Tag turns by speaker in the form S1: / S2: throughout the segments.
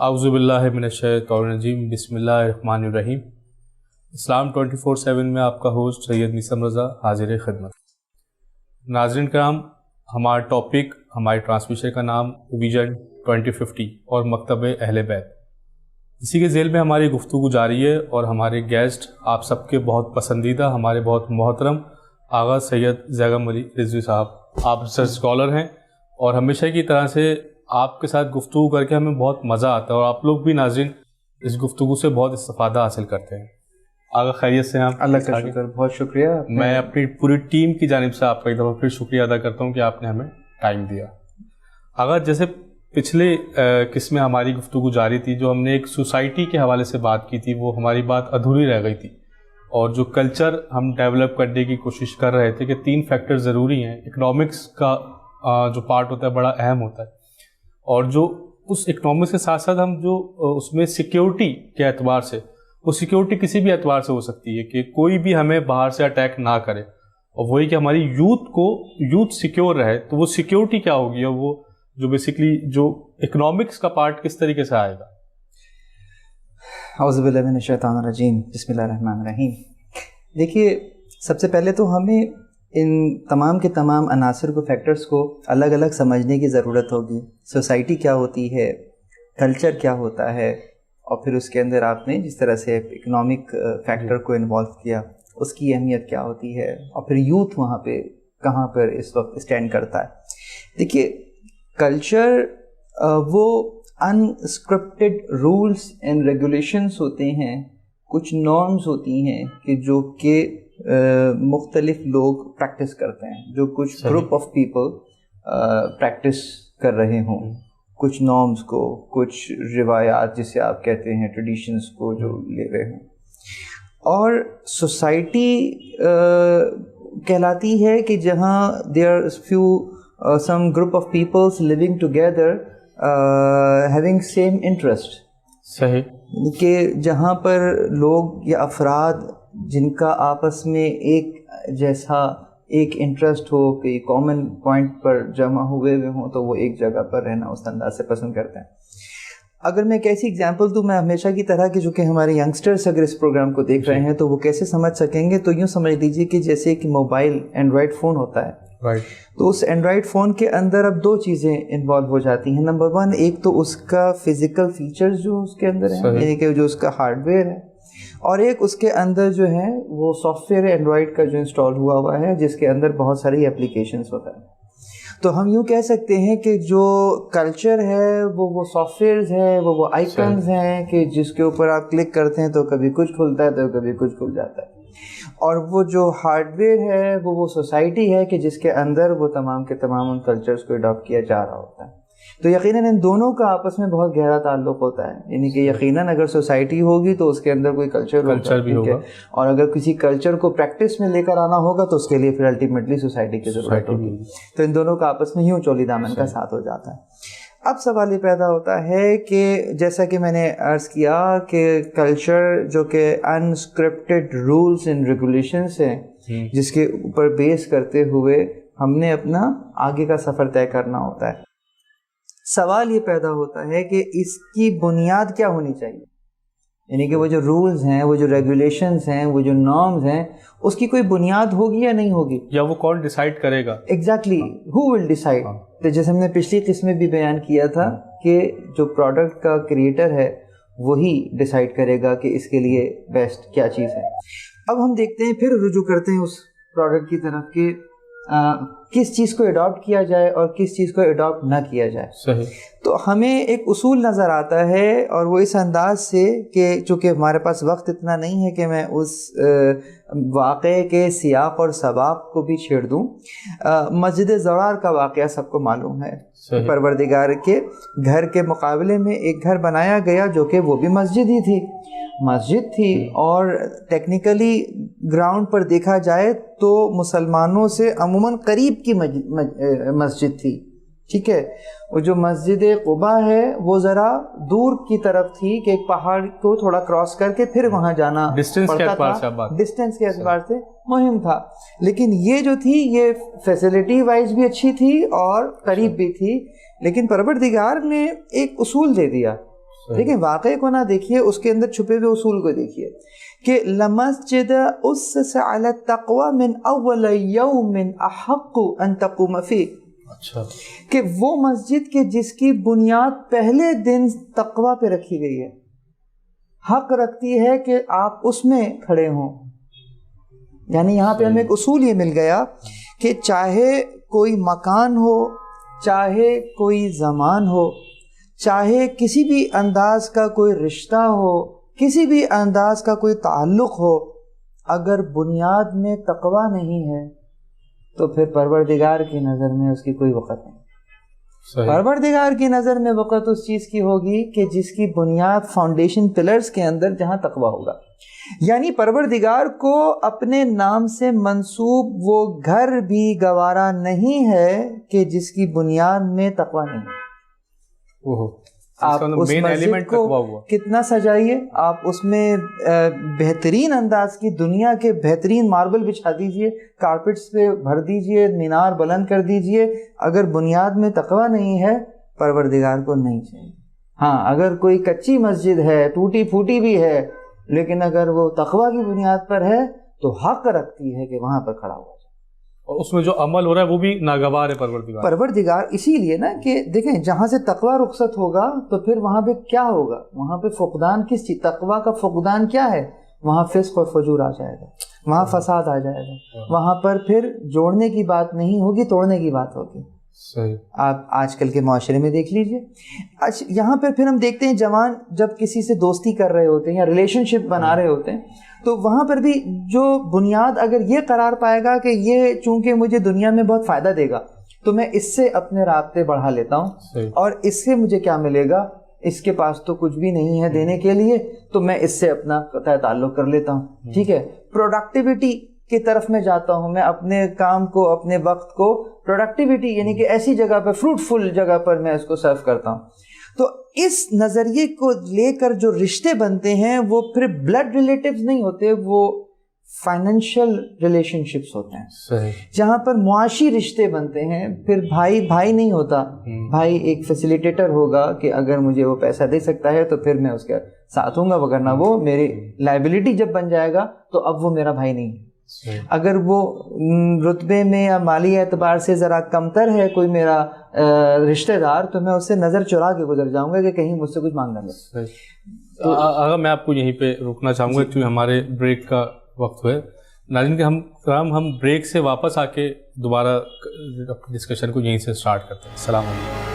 S1: اعوذ باللہ من الشیطان الرجیم، بسم اللہ الرحمن الرحیم۔ اسلام 24/7 میں آپ کا ہوسٹ سید نیسم رضا حاضر خدمت۔ ناظرین کرام، ہمارا ٹاپک، ہماری ٹرانسمیشن کا نام ویژن 2050 اور مکتب اہل بیت، اسی کے ذیل میں ہماری گفتگو جاری ہے اور ہمارے گیسٹ آپ سب کے بہت پسندیدہ، ہمارے بہت محترم آغا سید زیغم علی رضوی صاحب، آپ ریسرچ اسکالر ہیں اور ہمیشہ کی طرح سے آپ کے ساتھ گفتگو کر کے ہمیں بہت مزہ آتا ہے اور آپ لوگ بھی ناظرین اس گفتگو سے بہت استفادہ حاصل کرتے ہیں۔ آغا خیریت سے ہیں آپ؟
S2: اللہ کا شکر، بہت شکریہ۔
S1: میں اپنی پوری ٹیم کی جانب سے آپ کا ایک دفعہ پھر شکریہ ادا کرتا ہوں کہ آپ نے ہمیں ٹائم دیا۔ آغا، جیسے پچھلے قسم میں ہماری گفتگو جاری تھی، جو ہم نے ایک سوسائٹی کے حوالے سے بات کی تھی، وہ ہماری بات ادھوری رہ گئی تھی، اور جو کلچر ہم ڈیولپ کرنے کی کوشش کر رہے تھے کہ 3 فیکٹر ضروری ہیں۔ اکنامکس کا جو پارٹ ہوتا ہے بڑا اہم ہوتا ہے، اور جو اس اکنامکس کے ساتھ ساتھ ہم جو اس میں سیکیورٹی کے اعتبار سے، وہ سیکیورٹی کسی بھی اعتبار سے ہو سکتی ہے کہ کوئی بھی ہمیں باہر سے اٹیک نہ کرے، اور وہی کہ ہماری یوتھ سیکیور رہے، تو وہ سیکیورٹی کیا ہوگی، اور وہ جو بیسکلی جو اکنامکس کا پارٹ کس طریقے سے آئے گا؟
S2: اعوذ باللہ من الشیطان الرجیم، بسم اللہ الرحمن الرحیم۔ دیکھیے، سب سے پہلے تو ہمیں ان تمام کے تمام عناصر کو، فیکٹرز کو الگ الگ سمجھنے کی ضرورت ہوگی۔ سوسائٹی کیا ہوتی ہے، کلچر کیا ہوتا ہے، اور پھر اس کے اندر آپ نے جس طرح سے اکنامک فیکٹر کو انوالو کیا، اس کی اہمیت کیا ہوتی ہے، اور پھر یوتھ وہاں پہ کہاں پر اس وقت اسٹینڈ کرتا ہے۔ دیکھیے، کلچر وہ انسکرپٹڈ رولز اینڈ ریگولیشنز ہوتے ہیں، کچھ نارمز ہوتی ہیں کہ جو کہ مختلف لوگ پریکٹس کرتے ہیں، جو کچھ گروپ آف پیپل پریکٹس کر رہے ہوں، کچھ نارمز کو، کچھ روایات جسے آپ کہتے ہیں ٹریڈیشنز کو جو لے رہے ہوں۔ اور سوسائٹی کہلاتی ہے کہ جہاں there are some group of peoples living together having same interest۔ صحیح، کہ جہاں پر لوگ یا افراد جن کا آپس میں ایک جیسا ایک انٹرسٹ ہو، کہ کامن پوائنٹ پر جمع ہوئے ہوں، تو وہ ایک جگہ پر رہنا اس انداز سے پسند کرتے ہیں۔ اگر میں ایک ایسی ایگزامپل دوں، میں ہمیشہ کی طرح کہ جو کہ ہمارے ینگسٹرس اگر اس پروگرام کو دیکھ رہے ہیں تو وہ کیسے سمجھ سکیں گے، تو یوں سمجھ لیجیے کہ جیسے کہ موبائل اینڈرائڈ فون ہوتا ہے، تو اس اینڈرائڈ فون کے اندر اب 2 چیزیں انوالو ہو جاتی ہیں۔ نمبر 1، ایک تو اس کا فزیکل فیچرز جو اس کے اندر ہیں، یعنی کہ جو اس کا ہارڈ ویئر ہے، اور ایک اس کے اندر جو ہے وہ سافٹ ویئر اینڈرائڈ کا جو انسٹال ہوا ہے، جس کے اندر بہت ساری اپلیکیشنز ہوتا ہے۔ تو ہم یوں کہہ سکتے ہیں کہ جو کلچر ہے وہ سافٹ ویئرز ہیں، وہ آئیکنز ہیں کہ جس کے اوپر آپ کلک کرتے ہیں تو کبھی کچھ کھلتا ہے تو کبھی کچھ کھل جاتا ہے، اور وہ جو ہارڈ ویئر ہے وہ سوسائٹی ہے کہ جس کے اندر وہ تمام کے تمام ان کلچرز کو اڈاپٹ کیا جا رہا ہوتا ہے۔ تو یقیناً ان دونوں کا آپس میں بہت گہرا تعلق ہوتا ہے، یعنی کہ یقیناً اگر سوسائٹی ہوگی تو اس کے اندر کوئی کلچر بھی ہوگا، اور اگر کسی کلچر کو پریکٹس میں لے کر آنا ہوگا تو اس کے لیے پھر الٹیمیٹلی سوسائٹی کی ضرورت ہوگی۔ تو ان دونوں کا آپس میں یوں چولی دامن کا ساتھ ہو جاتا ہے۔ اب سوال یہ پیدا ہوتا ہے کہ جیسا کہ میں نے عرض کیا کہ کلچر جو کہ انسکرپٹڈ رولز اینڈ ریگولیشنس ہیں، جس کے اوپر بیس کرتے ہوئے ہم نے اپنا آگے کا سفر طے کرنا ہوتا ہے۔ سوال یہ پیدا ہوتا ہے کہ اس کی بنیاد کیا ہونی چاہیے، یعنی کہ وہ جو رولز ہیں، وہ جو ریگولیشنز ہیں، وہ جو نارمز ہیں، اس کی کوئی بنیاد ہوگی یا نہیں ہوگی،
S1: یا وہ کون ڈیسائیڈ کرے گا؟
S2: ایگزیکٹلی، ہو ول ڈیسائیڈ۔ تو جیسے ہم نے پچھلی قسم میں بھی بیان کیا تھا کہ جو پروڈکٹ کا کریٹر ہے وہی ڈیسائیڈ کرے گا کہ اس کے لیے بیسٹ کیا چیز ہے۔ اب ہم دیکھتے ہیں، پھر رجوع کرتے ہیں اس پروڈکٹ کی طرف کہ کس چیز کو اڈاپٹ کیا جائے اور کس چیز کو اڈاپٹ نہ کیا جائے۔
S1: صحیح۔
S2: تو ہمیں ایک اصول نظر آتا ہے، اور وہ اس انداز سے کہ چونکہ ہمارے پاس وقت اتنا نہیں ہے کہ میں اس واقعے کے سیاق اور سباق کو بھی چھیڑ دوں۔ مسجد زرار کا واقعہ سب کو معلوم ہے، پروردگار کے گھر کے مقابلے میں ایک گھر بنایا گیا جو کہ وہ بھی مسجد تھی، اور ٹیکنیکلی گراؤنڈ پر دیکھا جائے تو مسلمانوں سے عموماً قریب کی مسجد تھی، ٹھیک ہے۔ وہ جو مسجد قباء ہے وہ ذرا دور کی طرف تھی کہ ایک پہاڑ کو تھوڑا کراس کر کے پھر وہاں جانا پڑتا تھا، ڈسٹینس کے اعتبار سے مہم تھا، لیکن یہ جو تھی یہ فیسلٹی وائز بھی اچھی تھی اور قریب بھی تھی۔ لیکن پروردگار نے ایک اصول دے دیا دیکھیں واقعے کو نہ دیکھیے، اس کے اندر چھپے ہوئے اصول کو دیکھیے کہ لمسجد اسس علی التقوی من اول یوم احق ان تقوم فیہ،
S1: اچھا،
S2: کہ وہ مسجد کے جس کی بنیاد پہلے دن تقوی پہ رکھی گئی ہے، حق رکھتی ہے کہ آپ اس میں کھڑے ہوں. یعنی یہاں پہ ہمیں ایک اصول یہ مل گیا کہ چاہے کوئی مکان ہو، چاہے کوئی زمان ہو، چاہے کسی بھی انداز کا کوئی رشتہ ہو، کسی بھی انداز کا کوئی تعلق ہو، اگر بنیاد میں تقوی نہیں ہے تو پھر پروردگار کی نظر میں اس کی کوئی وقت نہیں. پروردگار کی نظر میں وقت اس چیز کی ہوگی کہ جس کی بنیاد فاؤنڈیشن پلرز کے اندر جہاں تقوی ہوگا. یعنی پروردگار کو اپنے نام سے منسوب وہ گھر بھی گوارا نہیں ہے کہ جس کی بنیاد میں تقوی نہیں ہے. آپ اس مسجد کو کتنا سجائیے، آپ اس میں بہترین انداز کی دنیا کے بہترین ماربل بچھا دیجئے، کارپٹس پہ بھر دیجئے، مینار بلند کر دیجئے، اگر بنیاد میں تقوی نہیں ہے پروردگار کو نہیں چاہیے. ہاں اگر کوئی کچی مسجد ہے، ٹوٹی پھوٹی بھی ہے، لیکن اگر وہ تقوی کی بنیاد پر ہے تو حق رکھتی ہے کہ وہاں پر کھڑا ہوا.
S1: اور اس میں جو عمل ہو رہا ہے وہ بھی ناگوار ہے پروردگار
S2: اسی لیے نا کہ دیکھیں جہاں سے تقوی رخصت ہوگا تو پھر وہاں پہ کیا ہوگا، وہاں پہ فقدان کس چیز، تقوی کا فقدان کیا ہے، وہاں فسق اور فجور آ جائے گا، وہاں فساد آ جائے گا، وہاں پر پھر جوڑنے کی بات نہیں ہوگی، توڑنے کی بات ہوگی.
S1: صحیح.
S2: آپ آج کل کے معاشرے میں دیکھ لیجئے، یہاں پر پھر ہم دیکھتے ہیں جوان جب کسی سے دوستی کر رہے ہوتے ہیں یا ریلیشن شپ بنا رہے ہوتے ہیں تو وہاں پر بھی جو بنیاد اگر یہ قرار پائے گا کہ یہ چونکہ مجھے دنیا میں بہت فائدہ دے گا تو میں اس سے اپنے رابطے بڑھا لیتا ہوں، اور اس سے مجھے کیا ملے گا، اس کے پاس تو کچھ بھی نہیں ہے دینے کے لیے، تو میں اس سے اپنا قطع تعلق کر لیتا ہوں. ٹھیک ہے، پروڈکٹیوٹی کی طرف میں جاتا ہوں، میں اپنے کام کو، اپنے وقت کو پروڈکٹیوٹی یعنی کہ ایسی جگہ پر، فروٹفل جگہ پر میں اس کو سرو کرتا ہوں. تو اس نظریے کو لے کر جو رشتے بنتے ہیں وہ پھر بلڈ ریلیٹیوز نہیں ہوتے، وہ فائنینشیل ریلیشن شپس ہوتے ہیں.
S1: صحیح.
S2: جہاں پر معاشی رشتے بنتے ہیں، پھر بھائی نہیں ہوتا، بھائی ایک فیسیلیٹیٹر ہوگا کہ اگر مجھے وہ پیسہ دے سکتا ہے تو پھر میں اس کے ساتھ ہوں گا، وگرنہ وہ میری لائبلٹی جب بن جائے گا تو اب وہ میرا بھائی نہیں ہے. اگر وہ رتبے میں یا مالی اعتبار سے ذرا کمتر ہے کوئی میرا رشتہ دار تو میں اس سے نظر چرا کے گزر جاؤں گا کہ کہیں مجھ سے کچھ مانگنا لے.
S1: اگر میں آپ کو یہیں پہ رکنا چاہوں گا کیونکہ ہمارے بریک کا وقت ہوئے. ناظرین کہ ہم بریک سے واپس آ کے دوبارہ اپنی ڈسکشن کو یہیں سے اسٹارٹ کرتے ہیں. السلام علیکم.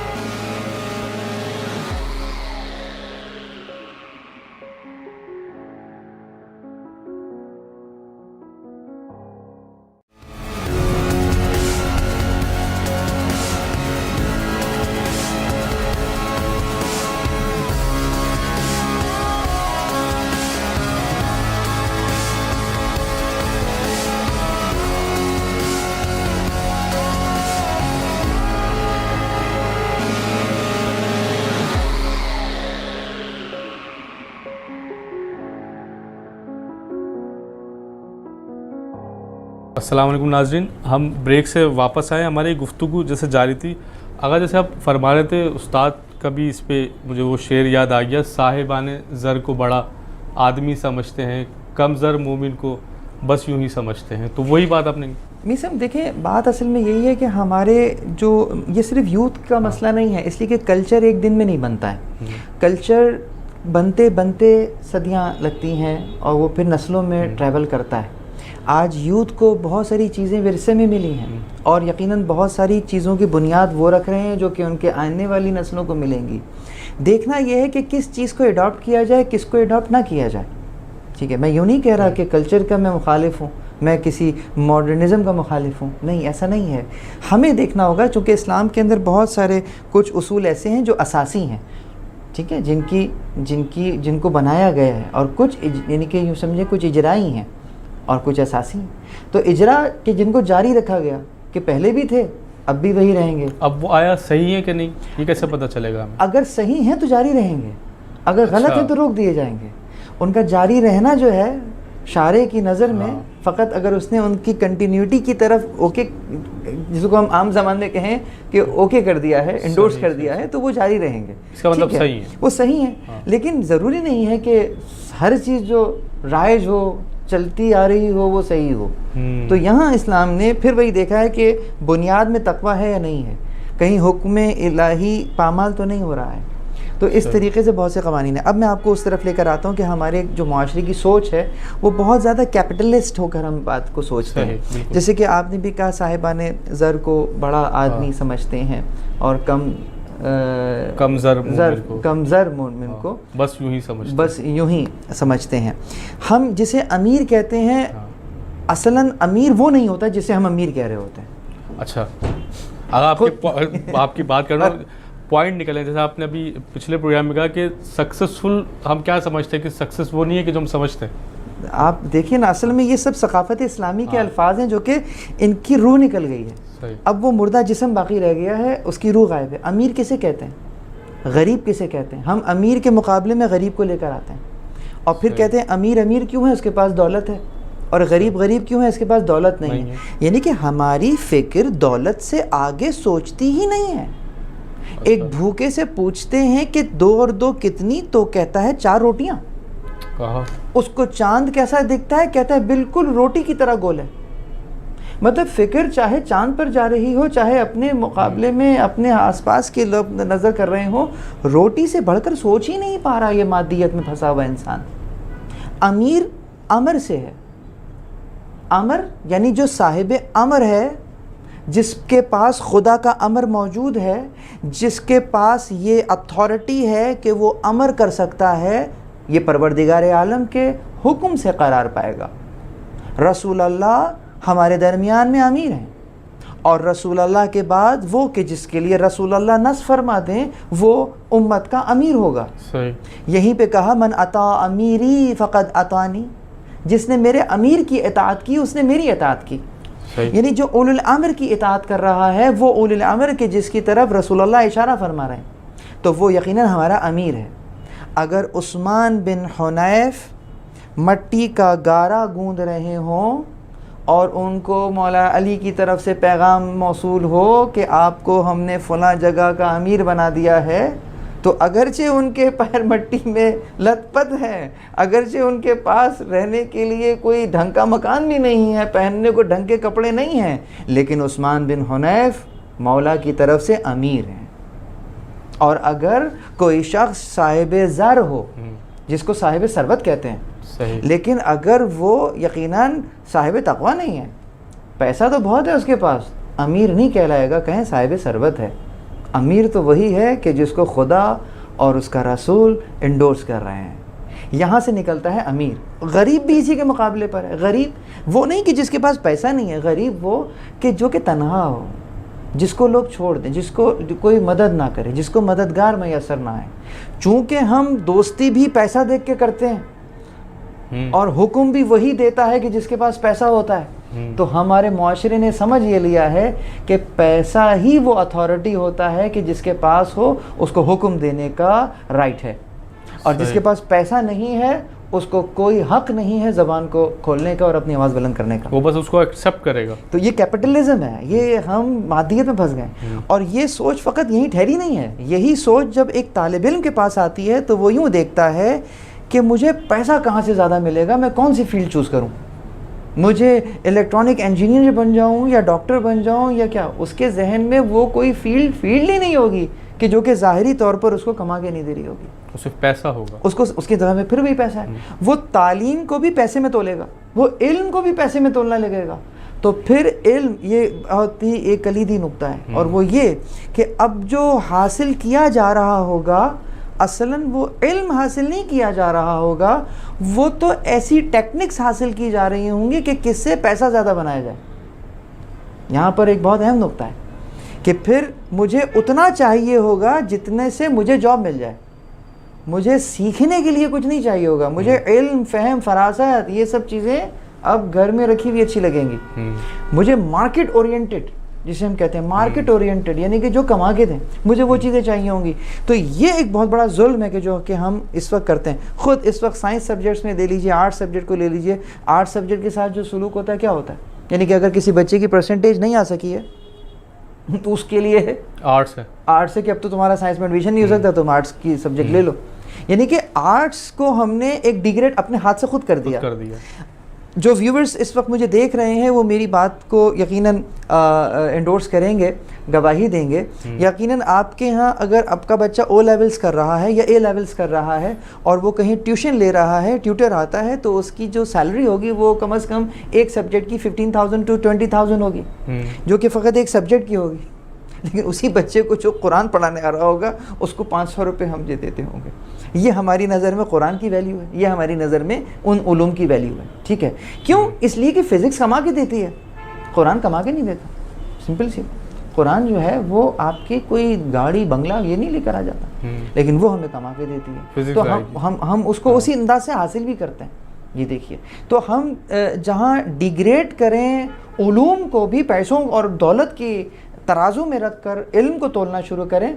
S1: السلام علیکم ناظرین، ہم بریک سے واپس آئے. ہماری گفتگو جیسے جاری تھی، اگر جیسے آپ فرما رہے تھے استاد کا بھی اس پہ مجھے وہ شعر یاد آ گیا، صاحبان زر کو بڑا آدمی سمجھتے ہیں، کم زر مومن کو بس یوں ہی سمجھتے ہیں. تو وہی بات آپ نے
S2: میسم دیکھیں، بات اصل میں یہی ہے کہ ہمارے جو یہ صرف یوتھ کا مسئلہ نہیں ہے، اس لیے کہ کلچر ایک دن میں نہیں بنتا ہے. کلچر بنتے بنتے صدیاں لگتی ہیں اور وہ پھر نسلوں میں ٹریول کرتا ہے. آج یوتھ کو بہت ساری چیزیں ورثے میں ملی ہیں اور یقیناً بہت ساری چیزوں کی بنیاد وہ رکھ رہے ہیں جو کہ ان کے آنے والی نسلوں کو ملیں گی. دیکھنا یہ ہے کہ کس چیز کو اڈاپٹ کیا جائے، کس کو اڈاپٹ نہ کیا جائے. ٹھیک ہے، میں یوں نہیں کہہ رہا کہ کلچر کا میں مخالف ہوں، میں کسی ماڈرنزم کا مخالف ہوں، نہیں، ایسا نہیں ہے. ہمیں دیکھنا ہوگا چونکہ اسلام کے اندر بہت سارے کچھ اصول ایسے ہیں جو اساسی ہیں، ٹھیک ہے، جن کو بنایا گیا ہے، اور کچھ یعنی کہ یوں سمجھیں کچھ اجرائی ہیں اور کچھ اساسی ہیں. تو اجرا کہ جن کو جاری رکھا گیا کہ پہلے بھی تھے اب بھی وہی رہیں گے. اب وہ
S1: آیا صحیح ہے کہ نہیں، یہ کیسے پتہ چلے گا؟
S2: اگر صحیح ہیں تو جاری رہیں گے، اگر غلط ہیں تو روک دیے جائیں گے. ان کا جاری رہنا جو ہے شارع کی نظر میں فقط اگر اس نے ان کی کنٹینیوٹی کی طرف اوکے، جس کو ہم عام زبان میں کہیں کہ اوکے کر دیا ہے، انڈورس کر دیا ہے، تو وہ جاری رہیں گے.
S1: اس کا مطلب صحیح ہے،
S2: وہ صحیح ہے. لیکن ضروری نہیں ہے کہ ہر چیز جو رائج ہو، چلتی آ رہی ہو، وہ صحیح ہو. تو یہاں اسلام نے پھر وہی دیکھا ہے کہ بنیاد میں تقویٰ ہے یا نہیں ہے، کہیں حکم الہی پامال تو نہیں ہو رہا ہے. تو اس طریقے سے بہت سے قوانین ہیں. اب میں آپ کو اس طرف لے کر آتا ہوں کہ ہمارے جو معاشرے کی سوچ ہے وہ بہت زیادہ کیپٹلسٹ ہو کر ہم بات کو سوچتے ہیں. جیسے کہ آپ نے بھی کہا صاحبان زر کو بڑا آدمی سمجھتے ہیں اور کم زر مومن کو بس یوں ہی سمجھتے ہیں. ہم جسے امیر کہتے ہیں اصلاً امیر وہ نہیں ہوتا جسے ہم امیر کہہ رہے ہوتے ہیں.
S1: اچھا، اگر آپ کی بات کرنا پوائنٹ نکلیں، جیسے آپ نے ابھی پچھلے پروگرام میں کہا کہ سکسیسفل ہم کیا سمجھتے ہیں کہ سکسیس وہ نہیں ہے کہ جو ہم سمجھتے ہیں.
S2: آپ دیکھیے نا، اصل میں یہ سب ثقافت اسلامی کے الفاظ ہیں جو کہ ان کی روح نکل گئی ہے. اب وہ مردہ جسم باقی رہ گیا ہے، اس کی روح غائب ہے. امیر کسے کہتے ہیں؟ غریب کسے کہتے ہیں؟ ہم امیر کے مقابلے میں غریب کو لے کر آتے ہیں اور پھر کہتے ہیں امیر امیر کیوں ہے، اس کے پاس دولت ہے، اور غریب غریب کیوں ہے، اس کے پاس دولت نہیں ہے. یعنی کہ ہماری فکر دولت سے آگے سوچتی ہی نہیں ہے. ایک بھوکے سے پوچھتے ہیں کہ 2 اور 2 کتنی، تو کہتا ہے 4 روٹیاں. اس کو چاند کیسا دکھتا ہے؟ کہتا ہے بالکل روٹی کی طرح گول ہے. مطلب فکر چاہے چاند پر جا رہی ہو، چاہے اپنے مقابلے میں اپنے آس پاس کے لوگ نظر کر رہے ہوں، روٹی سے بڑھ کر سوچ ہی نہیں پا رہا یہ مادیت میں پھنسا ہوا انسان. امیر امر سے ہے. امر یعنی جو صاحب امر ہے، جس کے پاس خدا کا امر موجود ہے، جس کے پاس یہ اتھارٹی ہے کہ وہ امر کر سکتا ہے، یہ پروردگار عالم کے حکم سے قرار پائے گا. رسول اللہ ہمارے درمیان میں امیر ہیں، اور رسول اللہ کے بعد وہ کہ جس کے لیے رسول اللہ نص فرما دیں وہ امت کا امیر ہوگا. یہیں پہ کہا من اطاع امیری فقد اطانی، جس نے میرے امیر کی اطاعت کی اس نے میری اطاعت کی. یعنی جو اول الامر کی اطاعت کر رہا ہے وہ اول الامر کے جس کی طرف رسول اللہ اشارہ فرما رہے ہیں تو وہ یقیناً ہمارا امیر ہے. اگر عثمان بن حنیف مٹی کا گارا گوندھ رہے ہوں اور ان کو مولا علی کی طرف سے پیغام موصول ہو کہ آپ کو ہم نے فلاں جگہ کا امیر بنا دیا ہے، تو اگرچہ ان کے پیر مٹی میں لت پت ہیں، اگرچہ ان کے پاس رہنے کے لیے کوئی ڈھنگ کا مکان بھی نہیں ہے، پہننے کو ڈھنگ کے کپڑے نہیں ہیں، لیکن عثمان بن حنیف مولا کی طرف سے امیر ہیں. اور اگر کوئی شخص صاحب زر ہو، جس کو صاحب ثروت کہتے ہیں، لیکن اگر وہ یقیناً صاحب تقویٰ نہیں ہے، پیسہ تو بہت ہے اس کے پاس، امیر نہیں کہلائے گا، کہیں صاحب ثروت ہے. امیر تو وہی ہے کہ جس کو خدا اور اس کا رسول انڈورس کر رہے ہیں. یہاں سے نکلتا ہے امیر. غریب بھی اسی کے مقابلے پر ہے. غریب وہ نہیں کہ جس کے پاس پیسہ نہیں ہے، غریب وہ کہ جو کہ تنہا ہو، جس کو لوگ چھوڑ دیں، جس کو کوئی مدد نہ کرے، جس کو مددگار میسر نہ آئے. چونکہ ہم دوستی بھی پیسہ دیکھ کے کرتے ہیں اور حکم بھی وہی دیتا ہے کہ جس کے پاس پیسہ ہوتا ہے، تو ہمارے معاشرے نے سمجھ یہ لیا ہے کہ پیسہ ہی وہ اتھارٹی ہوتا ہے کہ جس کے پاس ہو اس کو حکم دینے کا رائٹ ہے، اور جس کے پاس پیسہ نہیں ہے اس کو کوئی حق نہیں ہے زبان کو کھولنے کا اور اپنی آواز بلند کرنے کا،
S1: وہ بس اس کو ایکسیپٹ کرے گا. تو
S2: یہ کیپٹلزم ہے. یہ ہم مادیت میں پھنس گئے. اور یہ سوچ فقط یہیں ٹھہری نہیں ہے. یہی سوچ جب ایک طالب علم کے پاس آتی ہے تو وہ یوں دیکھتا ہے کہ مجھے پیسہ کہاں سے زیادہ ملے گا، میں کون سی فیلڈ چوز کروں، مجھے الیکٹرانک انجینئر بن جاؤں یا ڈاکٹر بن جاؤں یا کیا. اس کے ذہن میں وہ کوئی فیلڈ ہی نہیں ہوگی کہ جو کہ ظاہری طور پر اس کو کما کے نہیں دے رہی ہوگی.
S1: صرف پیسہ ہوگا
S2: اس کے دماغ میں پھر بھی پیسہ ہے. وہ تعلیم کو بھی پیسے میں تولے گا، وہ علم کو بھی پیسے میں تولنا لگے گا. تو پھر علم یہ بہت ہی ایک کلیدی نقطہ ہے، اور وہ یہ کہ اب جو حاصل کیا جا رہا ہوگا اصلاً وہ علم حاصل نہیں کیا جا رہا ہوگا، وہ تو ایسی ٹیکنکس حاصل کی جا رہی ہوں گی کہ کس سے پیسہ زیادہ بنایا جائے. یہاں پر ایک بہت اہم نقطہ ہے کہ پھر مجھے اتنا چاہیے ہوگا جتنے سے مجھے جاب مل جائے. مجھے سیکھنے کے لیے کچھ نہیں چاہیے ہوگا، مجھے علم، فہم، فراست، یہ سب چیزیں اب گھر میں رکھی ہوئی اچھی لگیں گی. مجھے مارکیٹ اورینٹڈ جسے ہم کہتے ہیں مارکیٹ اورینٹڈ، یعنی کہ جو کما کے دیں، مجھے وہ چیزیں چاہیے ہوں گی. تو یہ ایک بہت بڑا ظلم ہے کہ ہم اس وقت کرتے ہیں. خود اس وقت سائنس سبجیکٹس میں لے لیجیے، آرٹ سبجیکٹ کو لے لیجیے، آرٹ سبجیکٹ کے ساتھ جو سلوک ہوتا ہے کیا ہوتا ہے، یعنی کہ اگر کسی بچے کی پرسنٹیج نہیں آ سکی ہے تو اس کے لیے آرٹس ہے کہ اب تو تمہارا سائنس میں ایڈمیشن نہیں ہو سکتا، تم آرٹس کی سبجیکٹ لے لو. یعنی کہ آرٹس کو ہم نے ایک ڈیگریڈ اپنے ہاتھ سے خود کر دیا. جو ویورز اس وقت مجھے دیکھ رہے ہیں وہ میری بات کو یقیناً انڈورس کریں گے، گواہی دیں گے. یقیناً آپ کے ہاں اگر آپ کا بچہ او لیولز کر رہا ہے یا اے لیولز کر رہا ہے اور وہ کہیں ٹیوشن لے رہا ہے، ٹیوٹر آتا ہے، تو اس کی جو سیلری ہوگی وہ کم از کم ایک سبجیکٹ کی 15,000 to 20,000 ہوگی، جو کہ فقط ایک سبجیکٹ کی ہوگی. لیکن اسی بچے کو جو قرآن پڑھانے آ رہا ہوگا اس کو 500 روپے ہم دے دیتے ہوں گے. یہ ہماری نظر میں قرآن کی ویلیو ہے، یہ ہماری نظر میں ان علوم کی ویلیو ہے. ٹھیک ہے، کیوں؟ اس لیے کہ فزکس کما کے دیتی ہے، قرآن کما کے نہیں دیتا. سمپل سی، قرآن جو ہے وہ آپ کی کوئی گاڑی بنگلہ یہ نہیں لے کر آ جاتا، لیکن وہ ہمیں کما کے دیتی ہے. تو ہم اس کو اسی انداز سے حاصل بھی کرتے ہیں. یہ دیکھیے، تو ہم جہاں ڈیگریڈ کریں علوم کو بھی پیسوں اور دولت کی ترازو میں رکھ کر علم کو تولنا شروع کریں،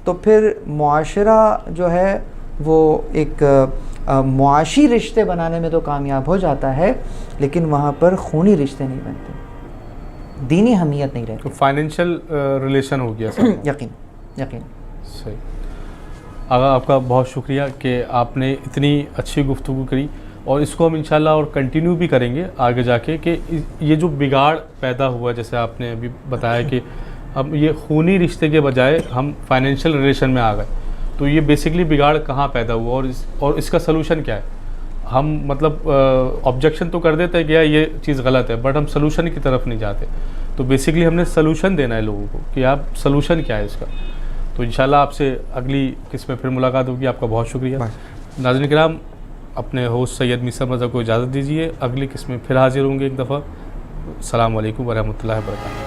S2: تو پھر معاشرہ جو ہے وہ ایک معاشی رشتے بنانے میں تو کامیاب ہو جاتا ہے، لیکن وہاں پر خونی رشتے نہیں بنتے، دینی حمیت نہیں رہتی.
S1: فائنینشیل ریلیشن ہو گیا.
S2: یقین.
S1: صحیح. آغا آپ کا بہت شکریہ کہ آپ نے اتنی اچھی گفتگو کری، اور اس کو ہم انشاءاللہ اور کنٹینیو بھی کریں گے آگے جا کے، کہ یہ جو بگاڑ پیدا ہوا جیسے آپ نے ابھی بتایا کہ اب یہ خونی رشتے کے بجائے ہم فائنینشیل ریلیشن میں آ گئے، تو یہ بیسکلی بگاڑ کہاں پیدا ہوا اور اس کا سلوشن کیا ہے. ہم مطلب آبجیکشن تو کر دیتے ہیں کہ یہ چیز غلط ہے، بٹ ہم سلوشن کی طرف نہیں جاتے. تو بیسکلی ہم نے سلوشن دینا ہے لوگوں کو کہ آپ سلوشن کیا ہے اس کا. تو انشاءاللہ آپ سے اگلی قسط میں پھر ملاقات ہوگی. آپ کا بہت شکریہ. ناظرین کرام، اپنے ہوسٹ سید میثر مرزا کو اجازت دیجیے، اگلی قسط میں پھر حاضر ہوں گے ایک دفعہ. السلام علیکم ورحمۃ اللہ وبرکاتہ.